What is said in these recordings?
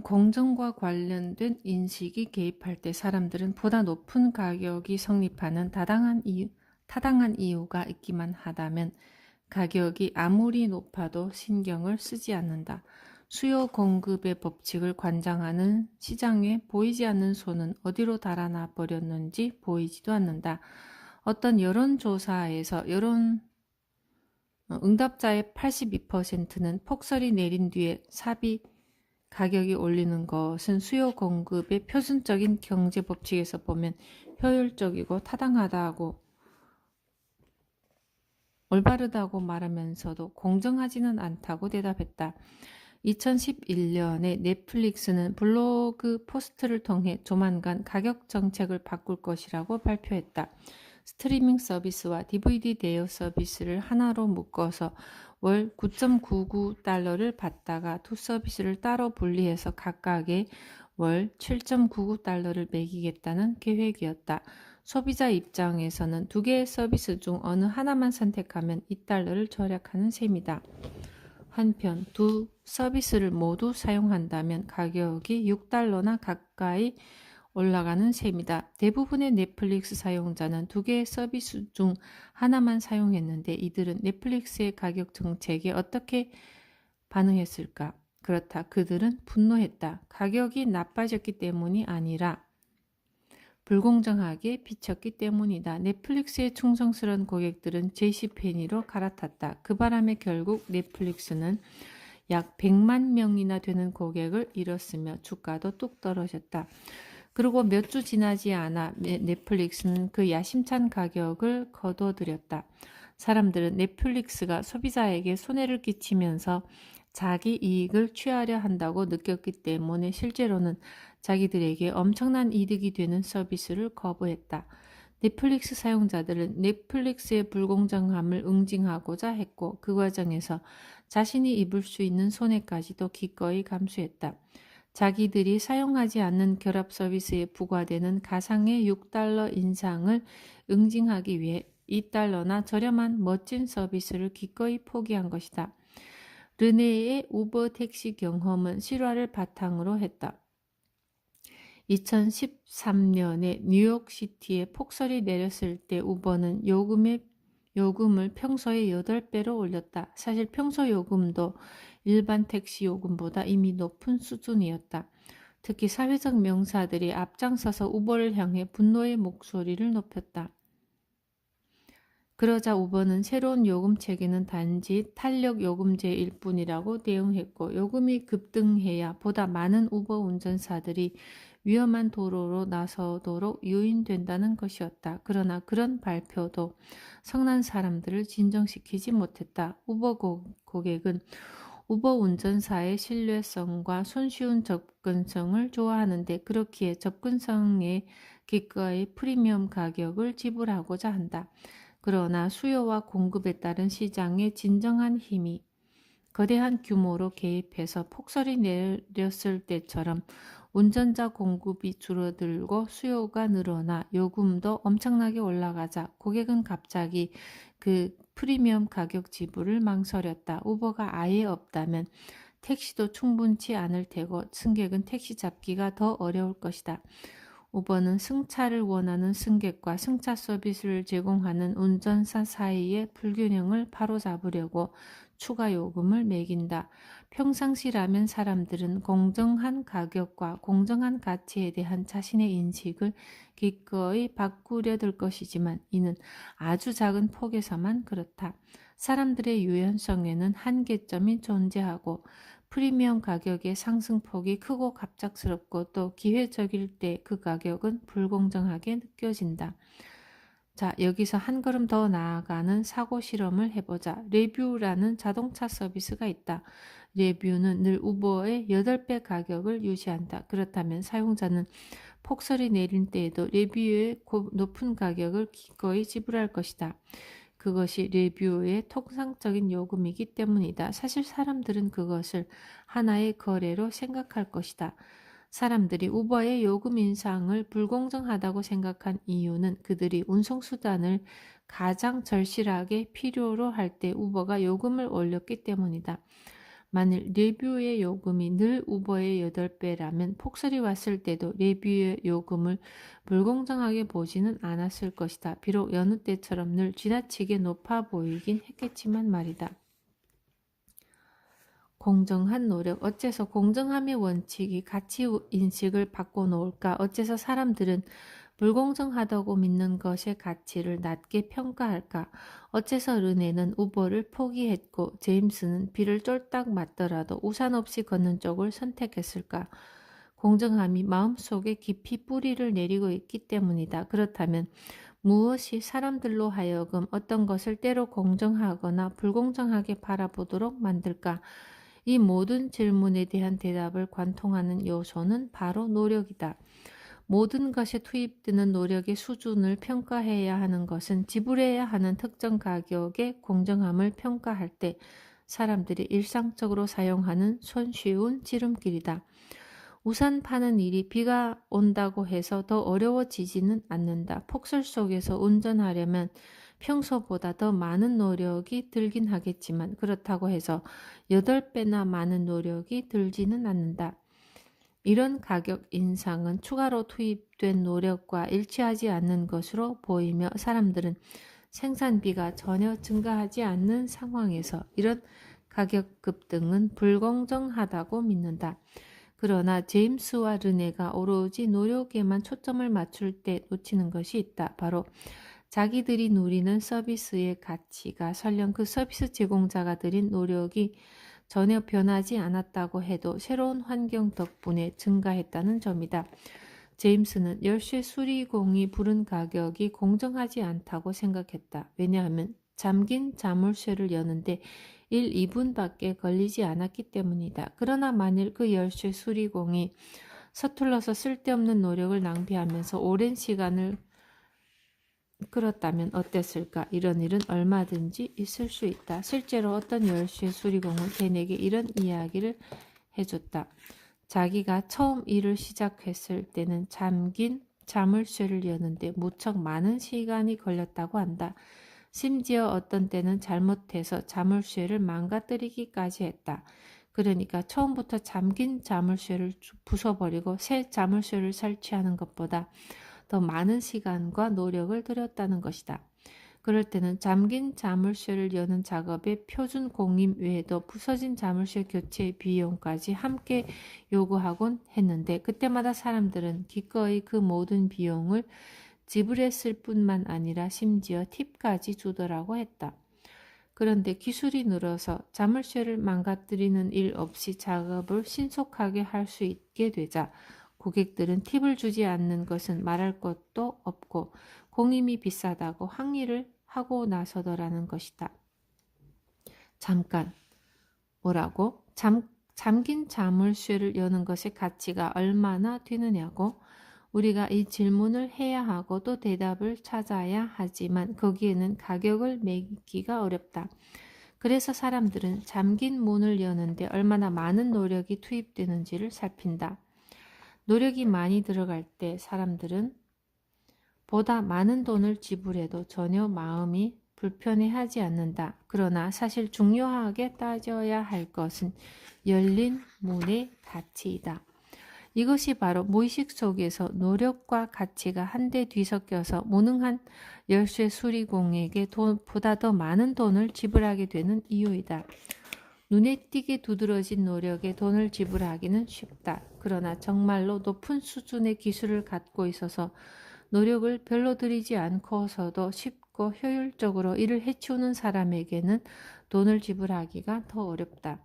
공정과 관련된 인식이 개입할 때 사람들은 보다 높은 가격이 성립하는 타당한 이유가 있기만 하다면 가격이 아무리 높아도 신경을 쓰지 않는다. 수요 공급의 법칙을 관장하는 시장에 보이지 않는 손은 어디로 달아나 버렸는지 보이지도 않는다. 어떤 여론조사에서 응답자의 82%는 폭설이 내린 뒤에 삽입 가격이 올리는 것은 수요 공급의 표준적인 경제 법칙에서 보면 효율적이고 타당하다고 올바르다고 말하면서도 공정하지는 않다고 대답했다. 2011년에 넷플릭스는 블로그 포스트를 통해 조만간 가격 정책을 바꿀 것이라고 발표했다. 스트리밍 서비스와 DVD 대여 서비스를 하나로 묶어서 월 9.99달러를 받다가 두 서비스를 따로 분리해서 각각의 월 7.99달러를 매기겠다는 계획이었다. 소비자 입장에서는 두 개의 서비스 중 어느 하나만 선택하면 2달러를 절약하는 셈이다. 한편 두 서비스를 모두 사용한다면 가격이 6달러나 가까이 올라가는 셈이다. 대부분의 넷플릭스 사용자는 두 개의 서비스 중 하나만 사용했는데 이들은 넷플릭스의 가격 정책에 어떻게 반응했을까? 그렇다. 그들은 분노했다. 가격이 나빠졌기 때문이 아니라 불공정하게 비쳤기 때문이다. 넷플릭스의 충성스러운 고객들은 제시페니로 갈아탔다. 그 바람에 결국 넷플릭스는 약 100만 명이나 되는 고객을 잃었으며 주가도 뚝 떨어졌다. 그리고 몇 주 지나지 않아 넷플릭스는 그 야심찬 가격을 거둬들였다. 사람들은 넷플릭스가 소비자에게 손해를 끼치면서 자기 이익을 취하려 한다고 느꼈기 때문에 실제로는 자기들에게 엄청난 이득이 되는 서비스를 거부했다. 넷플릭스 사용자들은 넷플릭스의 불공정함을 응징하고자 했고 그 과정에서 자신이 입을 수 있는 손해까지도 기꺼이 감수했다. 자기들이 사용하지 않는 결합 서비스에 부과되는 가상의 6달러 인상을 응징하기 위해 2달러나 저렴한 멋진 서비스를 기꺼이 포기한 것이다. 르네의 우버 택시 경험은 실화를 바탕으로 했다. 2013년에 뉴욕시티에 폭설이 내렸을 때 우버는 요금을 평소의 8배로 올렸다. 사실 평소 요금도 일반 택시 요금보다 이미 높은 수준이었다. 특히 사회적 명사들이 앞장서서 우버를 향해 분노의 목소리를 높였다. 그러자 우버는 새로운 요금 체계는 단지 탄력 요금제일 뿐이라고 대응했고 요금이 급등해야 보다 많은 우버 운전사들이 위험한 도로로 나서도록 유인된다는 것이었다. 그러나 그런 발표도 성난 사람들을 진정시키지 못했다. 우버 고객은 우버 운전사의 신뢰성과 손쉬운 접근성을 좋아하는데 그렇기에 접근성에 기꺼이 프리미엄 가격을 지불하고자 한다. 그러나 수요와 공급에 따른 시장의 진정한 힘이 거대한 규모로 개입해서 폭설이 내렸을 때처럼 운전자 공급이 줄어들고 수요가 늘어나 요금도 엄청나게 올라가자 고객은 갑자기 그 프리미엄 가격 지불을 망설였다. 우버가 아예 없다면 택시도 충분치 않을 테고 승객은 택시 잡기가 더 어려울 것이다. 우버는 승차를 원하는 승객과 승차 서비스를 제공하는 운전사 사이의 불균형을 바로잡으려고 추가 요금을 매긴다. 평상시라면 사람들은 공정한 가격과 공정한 가치에 대한 자신의 인식을 기꺼이 바꾸려 들 것이지만 이는 아주 작은 폭에서만 그렇다. 사람들의 유연성에는 한계점이 존재하고 프리미엄 가격의 상승폭이 크고 갑작스럽고 또 기회적일 때 그 가격은 불공정하게 느껴진다. 자, 여기서 한 걸음 더 나아가는 사고 실험을 해보자. 레뷰라는 자동차 서비스가 있다. 레뷰는 늘 우버의 8배 가격을 유지한다. 그렇다면 사용자는 폭설이 내린 때에도 레뷰의 높은 가격을 기꺼이 지불할 것이다. 그것이 레뷰의 통상적인 요금이기 때문이다. 사실 사람들은 그것을 하나의 거래로 생각할 것이다. 사람들이 우버의 요금 인상을 불공정하다고 생각한 이유는 그들이 운송수단을 가장 절실하게 필요로 할 때 우버가 요금을 올렸기 때문이다. 만일 레뷰의 요금이 늘 우버의 8배라면 폭설이 왔을 때도 레뷰의 요금을 불공정하게 보지는 않았을 것이다. 비록 여느 때처럼 늘 지나치게 높아 보이긴 했겠지만 말이다. 공정한 노력. 어째서 공정함의 원칙이 가치 인식을 바꿔놓을까? 어째서 사람들은 불공정하다고 믿는 것의 가치를 낮게 평가할까? 어째서 르네는 우버를 포기했고 제임스는 비를 쫄딱 맞더라도 우산 없이 걷는 쪽을 선택했을까? 공정함이 마음속에 깊이 뿌리를 내리고 있기 때문이다. 그렇다면 무엇이 사람들로 하여금 어떤 것을 때로 공정하거나 불공정하게 바라보도록 만들까? 이 모든 질문에 대한 대답을 관통하는 요소는 바로 노력이다. 모든 것에 투입되는 노력의 수준을 평가해야 하는 것은 지불해야 하는 특정 가격의 공정함을 평가할 때 사람들이 일상적으로 사용하는 손쉬운 지름길이다. 우산 파는 일이 비가 온다고 해서 더 어려워지지는 않는다. 폭설 속에서 운전하려면 평소보다 더 많은 노력이 들긴 하겠지만 그렇다고 해서 8배나 많은 노력이 들지는 않는다. 이런 가격 인상은 추가로 투입된 노력과 일치하지 않는 것으로 보이며 사람들은 생산비가 전혀 증가하지 않는 상황에서 이런 가격 급등은 불공정하다고 믿는다. 그러나 제임스와 르네가 오로지 노력에만 초점을 맞출 때 놓치는 것이 있다. 바로 자기들이 누리는 서비스의 가치가 설령 그 서비스 제공자가 들인 노력이 전혀 변하지 않았다고 해도 새로운 환경 덕분에 증가했다는 점이다. 제임스는 열쇠 수리공이 부른 가격이 공정하지 않다고 생각했다. 왜냐하면 잠긴 자물쇠를 여는데 1, 2분밖에 걸리지 않았기 때문이다. 그러나 만일 그 열쇠 수리공이 서툴러서 쓸데없는 노력을 낭비하면서 오랜 시간을 끌었다면 어땠을까? 이런 일은 얼마든지 있을 수 있다. 실제로 어떤 열쇠 수리공은 걔네게 이런 이야기를 해줬다. 자기가 처음 일을 시작했을 때는 잠긴 자물쇠를 여는데 무척 많은 시간이 걸렸다고 한다. 심지어 어떤 때는 잘못해서 자물쇠를 망가뜨리기까지 했다. 그러니까 처음부터 잠긴 자물쇠를 부숴버리고 새 자물쇠를 설치하는 것보다 더 많은 시간과 노력을 들였다는 것이다. 그럴 때는 잠긴 자물쇠를 여는 작업의 표준 공임 외에도 부서진 자물쇠 교체 비용까지 함께 요구하곤 했는데 그때마다 사람들은 기꺼이 그 모든 비용을 지불했을 뿐만 아니라 심지어 팁까지 주더라고 했다. 그런데 기술이 늘어서 자물쇠를 망가뜨리는 일 없이 작업을 신속하게 할 수 있게 되자 고객들은 팁을 주지 않는 것은 말할 것도 없고 공임이 비싸다고 항의를 하고 나서더라는 것이다. 잠깐, 뭐라고? 잠긴 자물쇠를 여는 것의 가치가 얼마나 되느냐고? 우리가 이 질문을 해야 하고 또 대답을 찾아야 하지만 거기에는 가격을 매기기가 어렵다. 그래서 사람들은 잠긴 문을 여는데 얼마나 많은 노력이 투입되는지를 살핀다. 노력이 많이 들어갈 때 사람들은 보다 많은 돈을 지불해도 전혀 마음이 불편해하지 않는다. 그러나 사실 중요하게 따져야 할 것은 열린 문의 가치이다. 이것이 바로 무의식 속에서 노력과 가치가 한데 뒤섞여서 무능한 열쇠 수리공에게 보다 더 많은 돈을 지불하게 되는 이유이다. 눈에 띄게 두드러진 노력에 돈을 지불하기는 쉽다. 그러나 정말로 높은 수준의 기술을 갖고 있어서 노력을 별로 들이지 않고서도 쉽고 효율적으로 일을 해치우는 사람에게는 돈을 지불하기가 더 어렵다.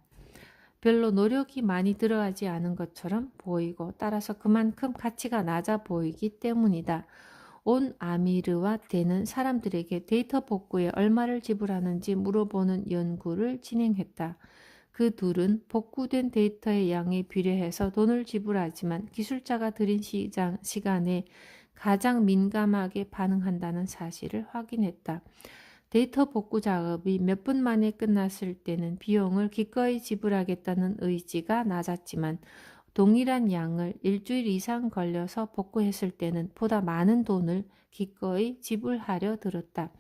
별로 노력이 많이 들어가지 않은 것처럼 보이고 따라서 그만큼 가치가 낮아 보이기 때문이다. 온 아미르와 대는 사람들에게 데이터 복구에 얼마를 지불하는지 물어보는 연구를 진행했다. 그 둘은 복구된 데이터의 양에 비례해서 돈을 지불하지만 기술자가 들인 시간에 가장 민감하게 반응한다는 사실을 확인했다. 데이터 복구 작업이 몇 분 만에 끝났을 때는 비용을 기꺼이 지불하겠다는 의지가 낮았지만 동일한 양을 일주일 이상 걸려서 복구했을 때는 보다 많은 돈을 기꺼이 지불하려 들었다.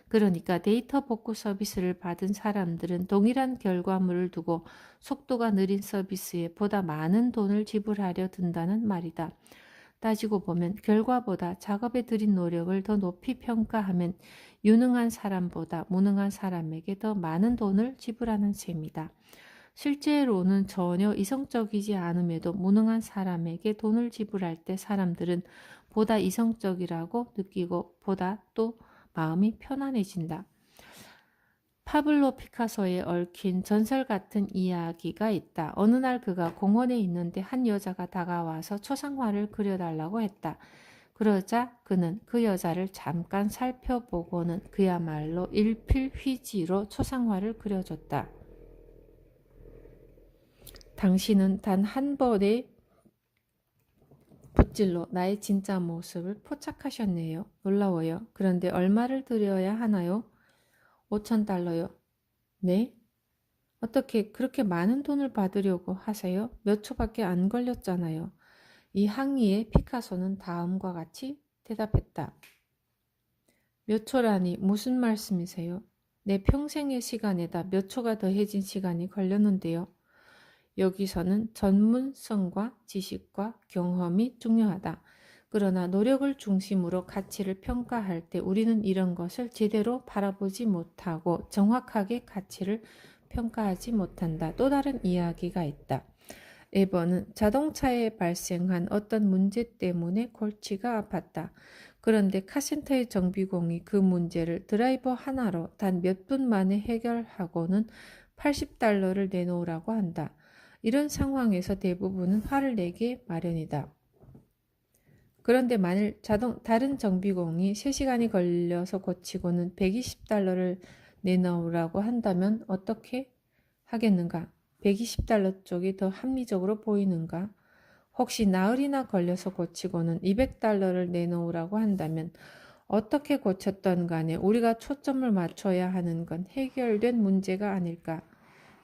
그러니까 데이터 복구 서비스를 받은 사람들은 동일한 결과물을 두고 속도가 느린 서비스에 보다 많은 돈을 지불하려 든다는 말이다. 따지고 보면 결과보다 작업에 들인 노력을 더 높이 평가하면 유능한 사람보다 무능한 사람에게 더 많은 돈을 지불하는 셈이다. 실제로는 전혀 이성적이지 않음에도 무능한 사람에게 돈을 지불할 때 사람들은 보다 이성적이라고 느끼고 보다 또 마음이 편안해진다. 파블로 피카소에 얽힌 전설 같은 이야기가 있다. 어느 날 그가 공원에 있는데 한 여자가 다가와서 초상화를 그려달라고 했다. 그러자 그는 그 여자를 잠깐 살펴보고는 그야말로 일필휘지로 초상화를 그려줬다. 당신은 단 한 번의 붓질로 나의 진짜 모습을 포착하셨네요. 놀라워요. 그런데 얼마를 들여야 하나요? 5,000달러요. 네? 어떻게 그렇게 많은 돈을 받으려고 하세요? 몇 초밖에 안 걸렸잖아요. 이 항의에 피카소는 다음과 같이 대답했다. 몇 초라니 무슨 말씀이세요? 내 평생의 시간에다 몇 초가 더해진 시간이 걸렸는데요. 여기서는 전문성과 지식과 경험이 중요하다. 그러나 노력을 중심으로 가치를 평가할 때 우리는 이런 것을 제대로 바라보지 못하고 정확하게 가치를 평가하지 못한다. 또 다른 이야기가 있다. 에버는 자동차에 발생한 어떤 문제 때문에 골치가 아팠다. 그런데 카센터의 정비공이 그 문제를 드라이버 하나로 단 몇 분 만에 해결하고는 80달러를 내놓으라고 한다. 이런 상황에서 대부분은 화를 내게 마련이다. 그런데 만일 다른 정비공이 3시간이 걸려서 고치고는 120달러를 내놓으라고 한다면 어떻게 하겠는가? 120달러 쪽이 더 합리적으로 보이는가? 혹시 나흘이나 걸려서 고치고는 200달러를 내놓으라고 한다면 어떻게 고쳤던 간에 우리가 초점을 맞춰야 하는 건 해결된 문제가 아닐까?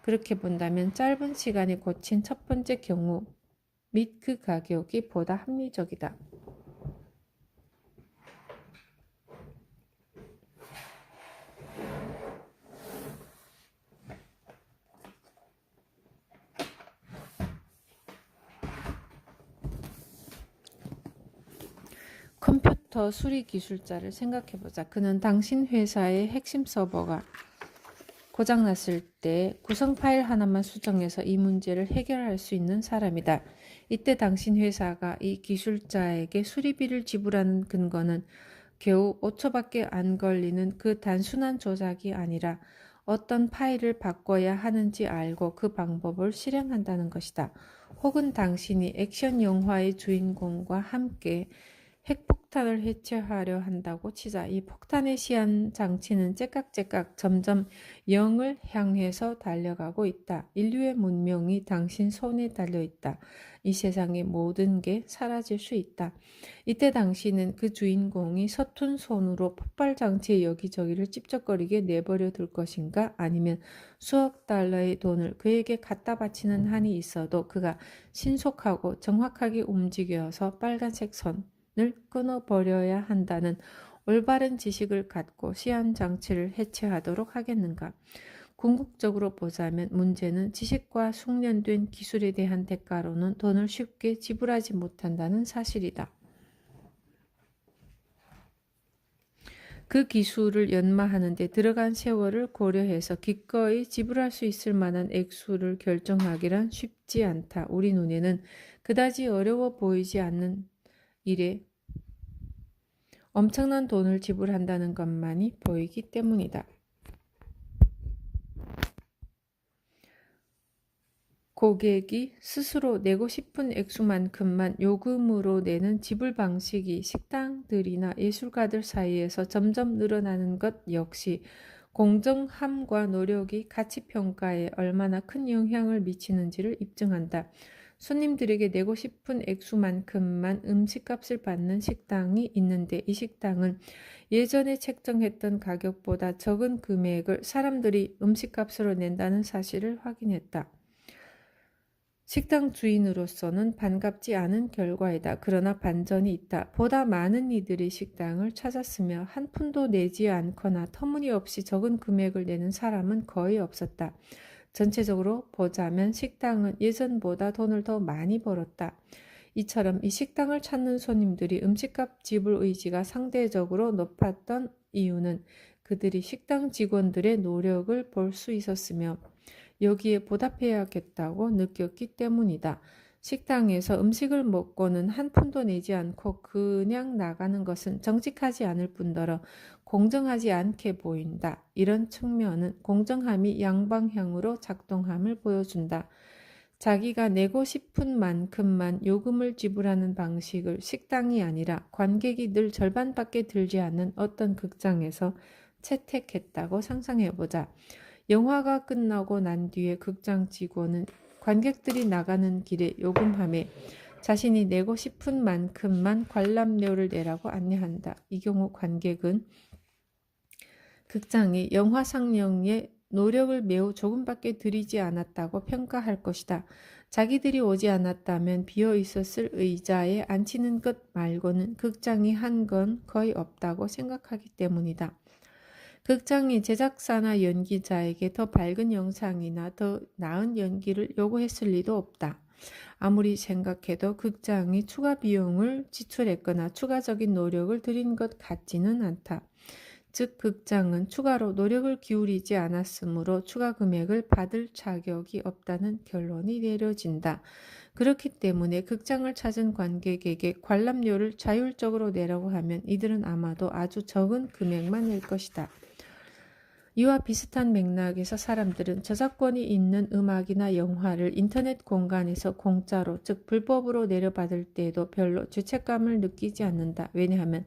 그렇게 본다면 짧은 시간에 고친 첫 번째 경우 및 그 가격이 보다 합리적이다. 컴퓨터 수리 기술자를 생각해보자. 그는 당신 회사의 핵심 서버가 고장났을 때 구성 파일 하나만 수정해서 이 문제를 해결할 수 있는 사람이다. 이때 당신 회사가 이 기술자에게 수리비를 지불하는 근거는 겨우 5초밖에 안 걸리는 그 단순한 조작이 아니라 어떤 파일을 바꿔야 하는지 알고 그 방법을 실행한다는 것이다. 혹은 당신이 액션 영화의 주인공과 함께 핵폭탄을 해체하려 한다고 치자. 이 폭탄의 시한 장치는 째깍째깍 점점 0을 향해서 달려가고 있다. 인류의 문명이 당신 손에 달려있다. 이 세상의 모든 게 사라질 수 있다. 이때 당신은 그 주인공이 서툰 손으로 폭발 장치의 여기저기를 찝쩍거리게 내버려 둘 것인가? 아니면 수억 달러의 돈을 그에게 갖다 바치는 한이 있어도 그가 신속하고 정확하게 움직여서 빨간색 선을 끊어버려야 한다는 올바른 지식을 갖고 시한 장치를 해체하도록 하겠는가? 궁극적으로 보자면 문제는 지식과 숙련된 기술에 대한 대가로는 돈을 쉽게 지불하지 못한다는 사실이다. 그 기술을 연마하는 데 들어간 세월을 고려해서 기꺼이 지불할 수 있을 만한 액수를 결정하기란 쉽지 않다. 우리 눈에는 그다지 어려워 보이지 않는 일에 엄청난 돈을 지불한다는 것만이 보이기 때문이다. 고객이 스스로 내고 싶은 액수만큼만 요금으로 내는 지불 방식이 식당들이나 예술가들 사이에서 점점 늘어나는 것 역시 공정함과 노력이 가치 평가에 얼마나 큰 영향을 미치는지를 입증한다. 손님들에게 내고 싶은 액수만큼만 음식값을 받는 식당이 있는데 이 식당은 예전에 책정했던 가격보다 적은 금액을 사람들이 음식값으로 낸다는 사실을 확인했다. 식당 주인으로서는 반갑지 않은 결과이다. 그러나 반전이 있다. 보다 많은 이들이 식당을 찾았으며 한 푼도 내지 않거나 터무니없이 적은 금액을 내는 사람은 거의 없었다. 전체적으로 보자면 식당은 예전보다 돈을 더 많이 벌었다. 이처럼 이 식당을 찾는 손님들이 음식값 지불 의지가 상대적으로 높았던 이유는 그들이 식당 직원들의 노력을 볼 수 있었으며 여기에 보답해야겠다고 느꼈기 때문이다. 식당에서 음식을 먹고는 한 푼도 내지 않고 그냥 나가는 것은 정직하지 않을 뿐더러 공정하지 않게 보인다. 이런 측면은 공정함이 양방향으로 작동함을 보여준다. 자기가 내고 싶은 만큼만 요금을 지불하는 방식을 식당이 아니라 관객이 늘 절반밖에 들지 않는 어떤 극장에서 채택했다고 상상해보자. 영화가 끝나고 난 뒤에 극장 직원은 관객들이 나가는 길에 요금함에 자신이 내고 싶은 만큼만 관람료를 내라고 안내한다. 이 경우 관객은 극장이 영화 상영에 노력을 매우 조금밖에 들이지 않았다고 평가할 것이다. 자기들이 오지 않았다면 비어 있었을 의자에 앉히는 것 말고는 극장이 한 건 거의 없다고 생각하기 때문이다. 극장이 제작사나 연기자에게 더 밝은 영상이나 더 나은 연기를 요구했을 리도 없다. 아무리 생각해도 극장이 추가 비용을 지출했거나 추가적인 노력을 들인 것 같지는 않다. 즉 극장은 추가로 노력을 기울이지 않았으므로 추가 금액을 받을 자격이 없다는 결론이 내려진다. 그렇기 때문에 극장을 찾은 관객에게 관람료를 자율적으로 내라고 하면 이들은 아마도 아주 적은 금액만 낼 것이다. 이와 비슷한 맥락에서 사람들은 저작권이 있는 음악이나 영화를 인터넷 공간에서 공짜로, 즉 불법으로 내려받을 때에도 별로 죄책감을 느끼지 않는다. 왜냐하면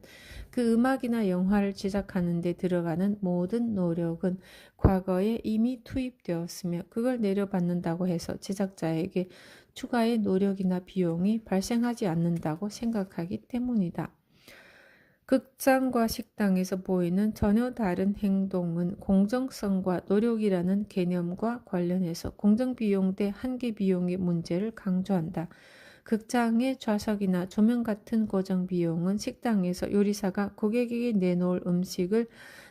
그 음악이나 영화를 제작하는 데 들어가는 모든 노력은 과거에 이미 투입되었으며 그걸 내려받는다고 해서 제작자에게 추가의 노력이나 비용이 발생하지 않는다고 생각하기 때문이다. 극장과 식당에서 보이는 전혀 다른 행동은 공정성과 노력이라는 개념과 관련해서 공정비용 대 한계비용의 문제를 강조한다. 극장의 좌석이나 조명 같은 고정비용은 식당에서 요리사가 고객에게 내놓을 음식을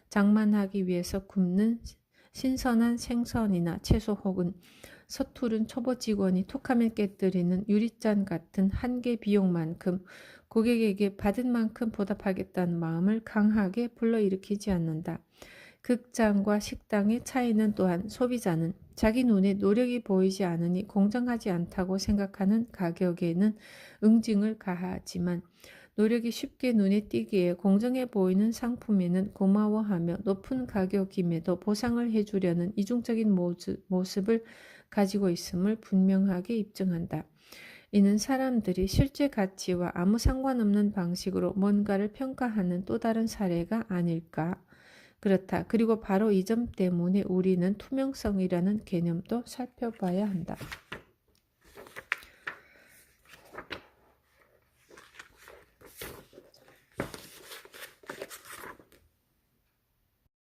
장만하기 위해서 굽는 신선한 생선이나 채소 혹은 서투른 초보 직원이 톡하면 깨뜨리는 유리잔 같은 한계 비용만큼 고객에게 받은 만큼 보답하겠다는 마음을 강하게 불러일으키지 않는다. 극장과 식당의 차이는 또한 소비자는 자기 눈에 노력이 보이지 않으니 공정하지 않다고 생각하는 가격에는 응징을 가하지만 노력이 쉽게 눈에 띄기에 공정해 보이는 상품에는 고마워하며 높은 가격임에도 보상을 해주려는 이중적인 모습을 가지고 있음을 분명하게 입증한다. 이는 사람들이 실제 가치와 아무 상관없는 방식으로 뭔가를 평가하는 또 다른 사례가 아닐까. 그렇다. 그리고 바로 이 점 때문에 우리는 투명성이라는 개념도 살펴봐야 한다.